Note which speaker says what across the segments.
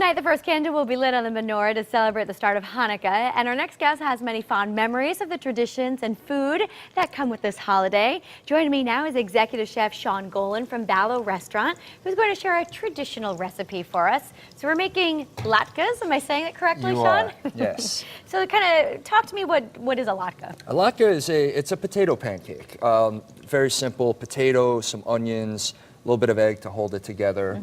Speaker 1: Tonight, the first candle will be lit on the menorah to celebrate the start of Hanukkah. And our next guest has many fond memories of the traditions and food that come with this holiday. Joining me now is Executive Chef Shaun Golan from Ballo Restaurant, who's going to share a traditional recipe for us. So we're making latkes. Am I saying it correctly, Shaun?
Speaker 2: Are, yes.
Speaker 1: So kind of talk to me, what is a latke?
Speaker 2: A latke is it's a potato pancake. Very simple: potato, some onions, a little bit of egg to hold it together.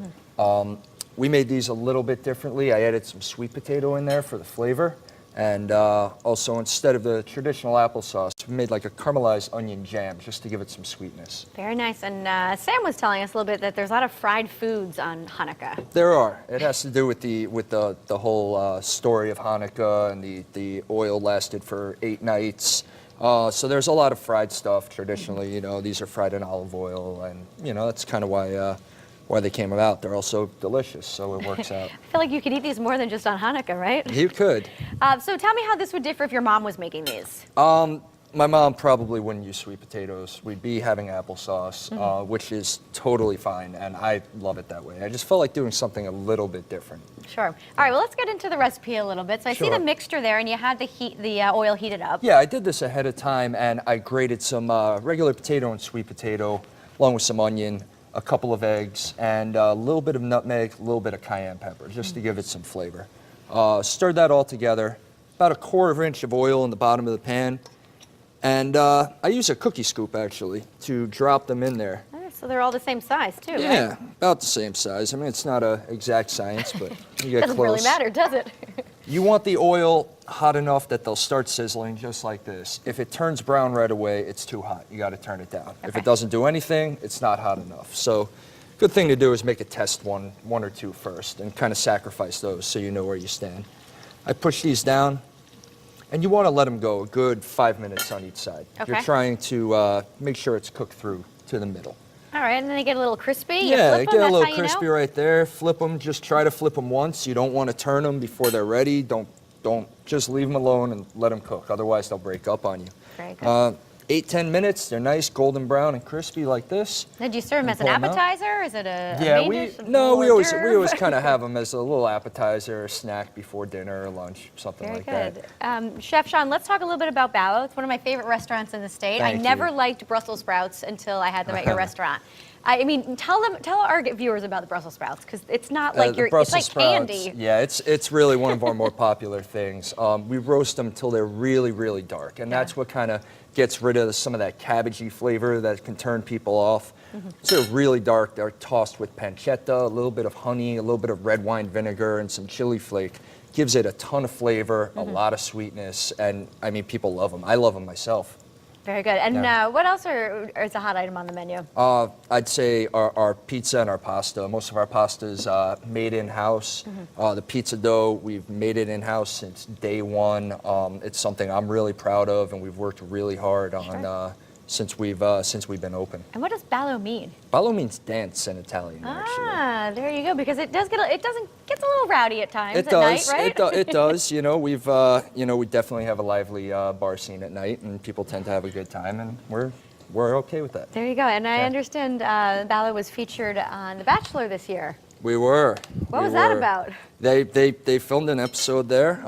Speaker 2: We made these a little bit differently. I added some sweet potato in there for the flavor. And also, instead of the traditional applesauce, we made like a caramelized onion jam just to give it some sweetness.
Speaker 1: Very nice. And Sam was telling us a little bit that there's a lot of fried foods on Hanukkah.
Speaker 2: There are. It has to do with the whole story of Hanukkah, and the oil lasted for 8 nights. So there's a lot of fried stuff traditionally. You know, these are fried in olive oil, and you know that's kind of why they came about. They're also delicious, so it works out.
Speaker 1: I feel like you could eat these more than just on Hanukkah, right?
Speaker 2: You could.
Speaker 1: So tell me how this would differ if your mom was making these.
Speaker 2: My mom probably wouldn't use sweet potatoes. We'd be having applesauce, which is totally fine, and I love it that way. I just felt like doing something a little bit different.
Speaker 1: Sure. All right, well, let's get into the recipe a little bit. So I see the mixture there, and you had the oil heated up.
Speaker 2: Yeah, I did this ahead of time, and I grated some regular potato and sweet potato, along with some onion, a couple of eggs, and a little bit of nutmeg, a little bit of cayenne pepper, just to give it some flavor. Stirred that all together. About a 1/4 inch of oil in the bottom of the pan. And I use a cookie scoop, actually, to drop them in there.
Speaker 1: So they're all the same size, too, right?
Speaker 2: Yeah, about the same size. I mean, it's not an exact science, but you get close.
Speaker 1: Doesn't really matter, does it?
Speaker 2: You want the oil hot enough that they'll start sizzling just like this. If it turns brown right away, it's too hot. You got to turn it down. If it doesn't do anything, it's not hot enough. So good thing to do is make a test one or two first and kind of sacrifice those so you know where you stand. I push these down, and you want to let them go a good 5 minutes on each side.
Speaker 1: Okay.
Speaker 2: You're trying to make sure it's cooked through to the middle.
Speaker 1: All right, and then they get a little crispy.
Speaker 2: Yeah, they get a little
Speaker 1: crispy
Speaker 2: crispy right there. Flip them. Just try to flip them once. You don't want to turn them before they're ready. Don't just leave them alone and let them cook. Otherwise, they'll break up on you.
Speaker 1: Very good.
Speaker 2: 8-10 minutes. They're nice, golden brown and crispy like this.
Speaker 1: Now, do you serve them as an appetizer? Is it a main dish?
Speaker 2: we always kind of have them as a little appetizer, or snack before dinner or lunch, something like that.
Speaker 1: Very good. Chef Shaun, let's talk a little bit about Ballo. It's one of my favorite restaurants in the state.
Speaker 2: Thank
Speaker 1: I never
Speaker 2: you.
Speaker 1: liked Brussels sprouts until I had them at your restaurant. I mean, tell our viewers about the Brussels sprouts, because it's not like it's like candy.
Speaker 2: Yeah, it's really one of our more popular things. We roast them till they're really, really dark, and that's what kind of gets rid of some of that cabbagey flavor that can turn people off. So they're really dark. They're tossed with pancetta, a little bit of honey, a little bit of red wine vinegar, and some chili flake. Gives it a ton of flavor, a lot of sweetness, and I mean, people love them. I love them myself.
Speaker 1: Very good. And what else is a hot item on the menu?
Speaker 2: I'd say our pizza and our pasta. Most of our pasta is made in-house. The pizza dough, we've made it in-house since day one. It's something I'm really proud of, and we've worked really hard on since we've been open.
Speaker 1: And what does ballo mean?
Speaker 2: Ballo means dance in Italian, actually.
Speaker 1: Ah, there you go. Because it gets a little rowdy at times
Speaker 2: It
Speaker 1: at
Speaker 2: does.
Speaker 1: night, right?
Speaker 2: It does. You know, we definitely have a lively bar scene at night, and people tend to have a good time, and we're okay with that.
Speaker 1: There you go. And I understand Ballo was featured on The Bachelor this year.
Speaker 2: We were.
Speaker 1: What was that about?
Speaker 2: They filmed an episode there.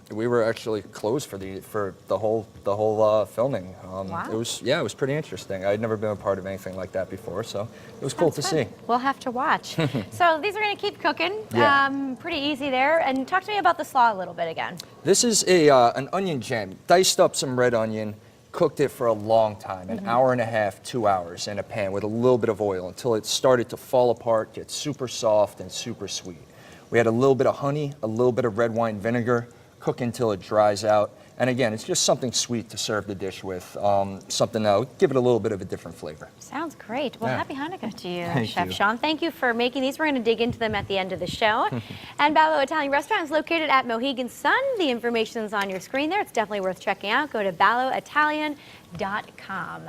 Speaker 2: We were actually closed for the whole filming.
Speaker 1: Wow.
Speaker 2: It was pretty interesting. I'd never been a part of anything like that before, so it was cool to see.
Speaker 1: We'll have to watch. So these are going to keep cooking.
Speaker 2: Yeah.
Speaker 1: Pretty easy there. And talk to me about the slaw a little bit again.
Speaker 2: This is an onion jam. Diced up some red onion. Cooked it for a long time, an hour and a half, 2 hours in a pan with a little bit of oil until it started to fall apart, get super soft and super sweet. We had a little bit of honey, a little bit of red wine vinegar, cook until it dries out. And again, it's just something sweet to serve the dish with, something that'll give it a little bit of a different flavor.
Speaker 1: Sounds great. Well, happy Hanukkah to you,
Speaker 2: Thank
Speaker 1: Chef
Speaker 2: you.
Speaker 1: Shaun. Thank you for making these. We're going to dig into them at the end of the show. And Ballo Italian Restaurant is located at Mohegan Sun. The information is on your screen there. It's definitely worth checking out. Go to balloitalian.com.